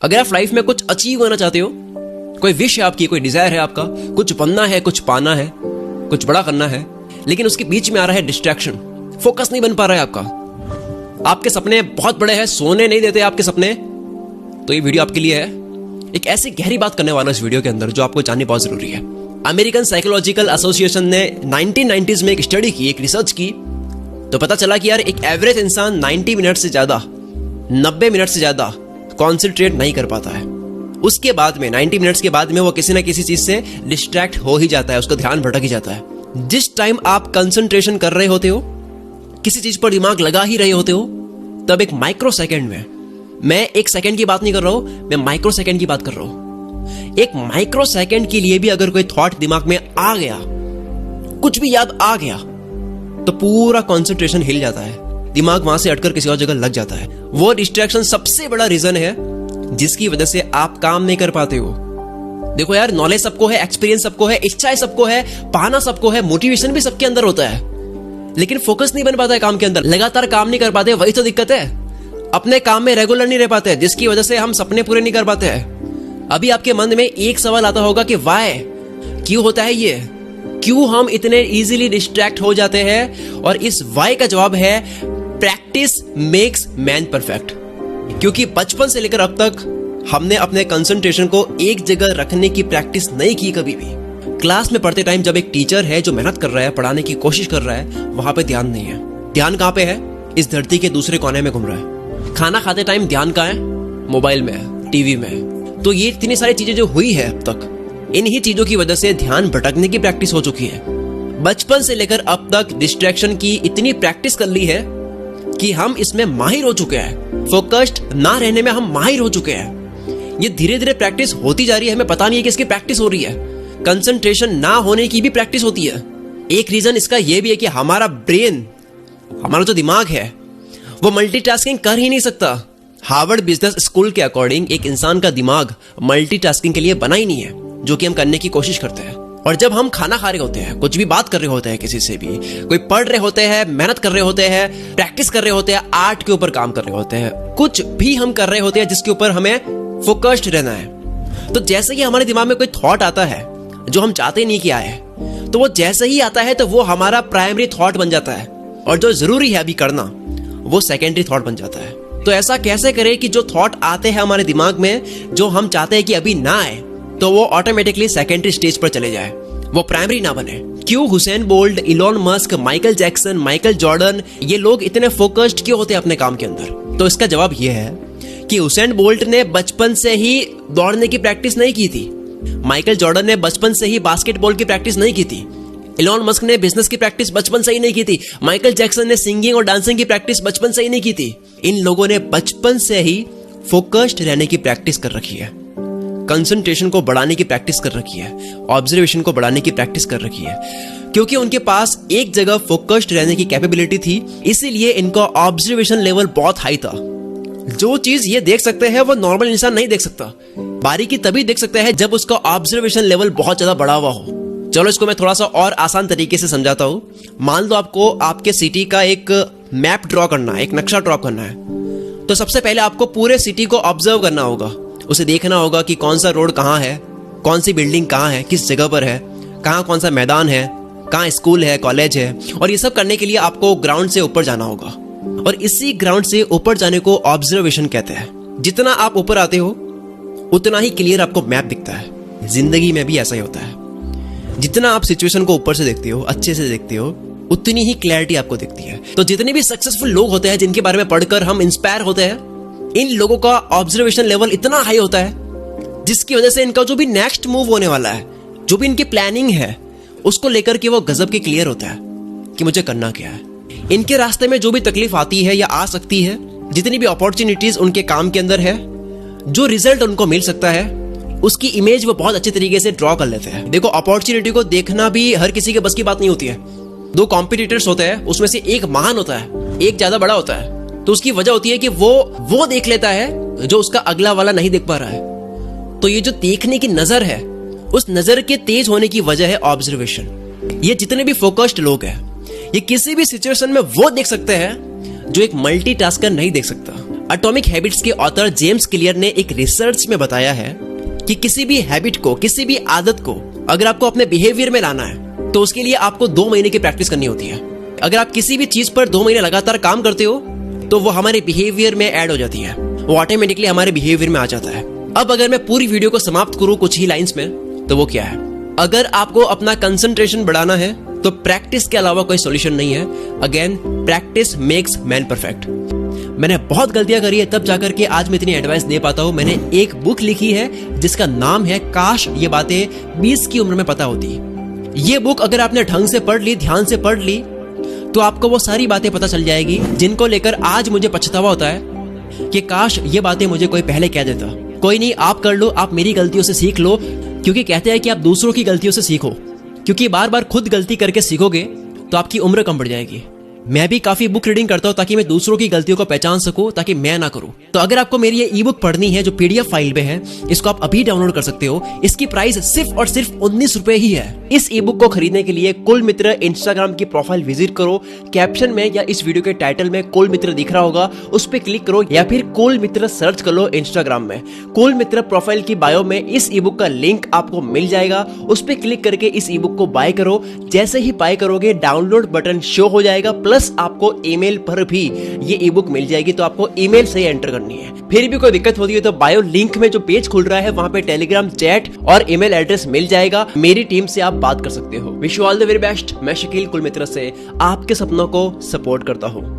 अगर आप लाइफ में कुछ अचीव करना चाहते हो, कोई विश है आपकी, कोई डिजायर है आपका, कुछ बनना है, कुछ पाना है, कुछ बड़ा करना है, लेकिन उसके बीच में आ रहा है डिस्ट्रैक्शन, फोकस नहीं बन पा रहा है आपका, आपके सपने बहुत बड़े हैं, सोने नहीं देते आपके सपने, तो ये वीडियो आपके लिए है। एक ऐसी गहरी बात करने वाला इस वीडियो के अंदर जो आपको जाननी बहुत जरूरी है। अमेरिकन साइकोलॉजिकल एसोसिएशन ने 1990s में एक स्टडी की, एक रिसर्च की, तो पता चला कि यार एक एवरेज इंसान 90 मिनट से ज्यादा, 90 मिनट से ज्यादा कॉन्सेंट्रेट नहीं कर पाता है। उसके बाद में 90 मिनट्स के बाद में वो किसी ना किसी चीज से डिस्ट्रैक्ट हो ही जाता है, उसका ध्यान भटक ही जाता है। जिस टाइम आप कंसंट्रेशन कर रहे होते हो, किसी चीज पर दिमाग लगा ही रहे होते हो, तब एक माइक्रो सेकेंड में, मैं एक सेकेंड की बात नहीं कर रहा हूं, मैं माइक्रो सेकेंड की बात कर रहा हूं, एक माइक्रो सेकेंड के लिए भी अगर कोई थॉट दिमाग में आ गया, कुछ भी याद आ गया, तो पूरा कंसंट्रेशन हिल जाता है, दिमाग वहां से हटकर किसी और जगह लग जाता है। वो डिस्ट्रैक्शन सबसे बड़ा रीजन है जिसकी वजह से आप काम नहीं कर पाते हो। देखो यार, नॉलेज सबको है, एक्सपीरियंस सबको है, इच्छाएं सबको है, पाना सबको है, मोटिवेशन भी सबके अंदर होता है, लेकिन फोकस नहीं बन पाता है काम के अंदर, लगातार काम नहीं कर पाते, वही तो दिक्कत है। अपने काम में रेगुलर नहीं रह पाते, जिसकी वजह से हम सपने पूरे नहीं कर पाते हैं। अभी आपके मन में एक सवाल आता होगा कि वाई, क्यों होता है ये, क्यों हम इतने इजीली डिस्ट्रैक्ट हो जाते हैं? और इस वाई का जवाब है प्रैक्टिस मेक्स मैन परफेक्ट। क्योंकि बचपन से लेकर अब तक हमने अपने कंसंट्रेशन को एक जगह रखने की प्रैक्टिस नहीं की कभी भी। क्लास में पढ़ते टाइम जब एक टीचर है जो मेहनत कर रहा है, पढ़ाने की कोशिश कर रहा है, वहां पे ध्यान नहीं है। ध्यान कहां पे है? इस धरती के दूसरे कोने में घूम रहा है। खाना खाते टाइम ध्यान कहां है? मोबाइल में, टीवी में। तो ये इतनी सारी चीजें जो हुई है अब तक, इन्हीं चीजों की वजह से ध्यान भटकने की प्रैक्टिस हो चुकी है। बचपन से लेकर अब तक डिस्ट्रैक्शन की इतनी प्रैक्टिस कर ली है कि हम इसमें माहिर हो चुके हैं। फोकस्ड ना रहने में हम माहिर हो चुके हैं। ये धीरे धीरे प्रैक्टिस होती जा रही है, हमें पता नहीं है कि इसकी प्रैक्टिस हो रही है। कंसंट्रेशन ना होने की भी प्रैक्टिस होती है। एक रीजन इसका यह भी है कि हमारा ब्रेन, हमारा जो दिमाग है, वो मल्टीटास्किंग कर ही नहीं सकता। हार्वर्ड बिजनेस स्कूल के अकॉर्डिंग एक इंसान का दिमाग मल्टीटास्किंग के लिए बना ही नहीं है, जो कि हम करने की कोशिश करते हैं। और जब हम खाना खा रहे होते हैं, कुछ भी बात कर रहे होते हैं किसी से भी, कोई पढ़ रहे होते हैं, मेहनत कर रहे होते हैं, प्रैक्टिस कर रहे होते हैं, आर्ट के ऊपर काम कर रहे होते हैं, कुछ भी हम कर रहे होते हैं जिसके ऊपर हमें फोकस्ड रहना है, तो जैसे ही हमारे दिमाग में कोई थॉट आता है जो हम चाहते नहीं कि आए, तो वो जैसे ही आता है तो वो हमारा प्राइमरी थॉट बन जाता है, और जो जरूरी है अभी करना वो सेकेंडरी थॉट बन जाता है। तो ऐसा कैसे करें कि जो थॉट आते हैं हमारे दिमाग में, जो हम चाहते हैं कि अभी ना आए, तो वो ऑटोमेटिकली सेकेंडरी स्टेज पर चले जाए, वो प्राइमरी ना बने। क्यों Usain Bolt, Elon Musk, Michael Jackson, Michael Jordan, ये लोग इतने फोकस्ड क्यों होते हैं अपने काम के अंदर? तो इसका जवाब ये है कि हुसैन बोल्ट ने बचपन से ही दौड़ने की प्रैक्टिस नहीं की थी, माइकल जॉर्डन ने बचपन से ही बास्केटबॉल की प्रैक्टिस नहीं की थी, इलॉन मस्क ने बिजनेस की प्रैक्टिस बचपन से ही नहीं की थी, माइकल जैक्सन ने सिंगिंग और डांसिंग की प्रैक्टिस बचपन से ही नहीं की थी। इन लोगों ने बचपन से ही फोकस्ड रहने की प्रैक्टिस कर रखी है, कंसंट्रेशन को बढ़ाने की प्रैक्टिस कर रखी है, ऑब्जर्वेशन को बढ़ाने की प्रैक्टिस कर रखी है। क्योंकि उनके पास एक जगह फोकस्ड रहने की कैपेबिलिटी थी, इसीलिए इनका ऑब्जर्वेशन लेवल बहुत हाई था। जो चीज ये देख सकते हैं वो नॉर्मल इंसान नहीं देख सकता। बारीकी तभी देख सकता है जब उसका ऑब्जर्वेशन लेवल बहुत ज्यादा बढ़ा हुआ हो। चलो इसको मैं थोड़ा सा और आसान तरीके से समझाता हूं। मान लो आपको आपके सिटी का एक मैप ड्रॉ करना है, एक नक्शा ड्रॉ करना है, तो सबसे पहले आपको पूरे सिटी को ऑब्जर्व करना होगा, उसे देखना होगा कि कौन सा रोड कहाँ है, कौन सी बिल्डिंग कहाँ है, किस जगह पर है, कहाँ कौन सा मैदान है, कहाँ स्कूल है, कॉलेज है। और ये सब करने के लिए आपको ग्राउंड से ऊपर जाना होगा, और इसी ग्राउंड से ऊपर जाने को ऑब्जर्वेशन कहते हैं। जितना आप ऊपर आते हो उतना ही क्लियर आपको मैप दिखता है। जिंदगी में भी ऐसा ही होता है, जितना आप सिचुएशन को ऊपर से देखते हो, अच्छे से देखते हो, उतनी ही क्लैरिटी आपको दिखती है। तो जितने भी सक्सेसफुल लोग होते हैं जिनके बारे में पढ़कर हम इंस्पायर होते हैं, इन लोगों का ऑब्जर्वेशन लेवल इतना हाई होता है जिसकी वजह से इनका जो भी नेक्स्ट मूव होने वाला है, जो भी इनकी प्लानिंग है, उसको लेकर के वो गजब के क्लियर होता है कि मुझे करना क्या है। इनके रास्ते में जो भी तकलीफ आती है या आ सकती है, जितनी भी अपॉर्चुनिटीज उनके काम के अंदर है, जो रिजल्ट उनको मिल सकता है, उसकी इमेज वो बहुत अच्छे तरीके से ड्रॉ कर लेते हैं। देखो, अपॉर्चुनिटी को देखना भी हर किसी के बस की बात नहीं होती है। दो कॉम्पिटिटर्स होते हैं, उसमें से एक महान होता है, एक ज्यादा बड़ा होता है, तो उसकी वजह होती है कि वो देख लेता है जो उसका अगला वाला नहीं देख पा रहा है। तो ये जो देखने की नजर है, उस नजर के तेज होने की वजह है ऑब्जर्वेशन। ये जितने भी फोकस्ड लोग हैं, ये किसी भी सिचुएशन में वो देख सकते हैं जो एक मल्टीटास्कर नहीं देख सकता। एटॉमिक हैबिट्स के ऑथर जेम्स क्लियर ने एक रिसर्च में बताया है कि किसी भी हैबिट को, किसी भी आदत को अगर आपको अपने बिहेवियर में लाना है तो उसके लिए आपको 2 महीने की प्रैक्टिस करनी होती है। अगर आप किसी भी चीज पर 2 महीने लगातार काम करते हो तो वो हमारे बिहेवियर में ऐड हो जाती है, वो ऑटोमेटिकली हमारे बिहेवियर में आ जाता है। अब अगर मैं पूरी वीडियो को समाप्त करूं कुछ ही लाइंस में, तो वो क्या है? अगर आपको अपना कंसंट्रेशन बढ़ाना है तो प्रैक्टिस के अलावा कोई सॉल्यूशन नहीं है। Again, practice makes man perfect. मैंने बहुत गलतियां करी है, तब जाकर के आज मैं इतनी एडवाइस दे पाता हूं। मैंने एक बुक लिखी है जिसका नाम है काश ये बातें 20 की उम्र में पता होती। ये बुक अगर आपने ढंग से पढ़ ली, ध्यान से पढ़ ली, तो आपको वो सारी बातें पता चल जाएगी जिनको लेकर आज मुझे पछतावा होता है कि काश ये बातें मुझे कोई पहले कह देता। कोई नहीं, आप कर लो, आप मेरी गलतियों से सीख लो, क्योंकि कहते हैं कि आप दूसरों की गलतियों से सीखो, क्योंकि बार बार खुद गलती करके सीखोगे तो आपकी उम्र कम बढ़ जाएगी। मैं भी काफी बुक रीडिंग करता हूं ताकि मैं दूसरों की गलतियों को पहचान सकूं, ताकि मैं ना करूं। तो अगर आपको मेरी ये ई बुक पढ़नी है जो पीडीएफ फाइल में है, इसको आप अभी डाउनलोड कर सकते हो। इसकी प्राइस सिर्फ और सिर्फ 19 रुपए ही है। इस ई बुक को खरीदने के लिए कुल मित्र इंस्टाग्राम की प्रोफाइल विजिट करो। कैप्शन में या इस वीडियो के टाइटल में कुल मित्र दिख रहा होगा, उस पर क्लिक करो, या फिर कुल मित्र सर्च कर लो इंस्टाग्राम में। कुल मित्र प्रोफाइल की बायो में इस ई बुक का लिंक आपको मिल जाएगा, उस पर क्लिक करके इस ई बुक को बाय करो। जैसे ही बाय करोगे डाउनलोड बटन शो हो जाएगा, प्लस आपको ईमेल पर भी ये ई बुक मिल जाएगी, तो आपको ईमेल से ही एंटर करनी है। फिर भी कोई दिक्कत होती है तो बायो लिंक में जो पेज खुल रहा है वहां पे टेलीग्राम चैट और ईमेल एड्रेस मिल जाएगा, मेरी टीम से आप बात कर सकते हो। Wish you all the very best. मैं शकील कुल मित्र से आपके सपनों को सपोर्ट करता हूँ।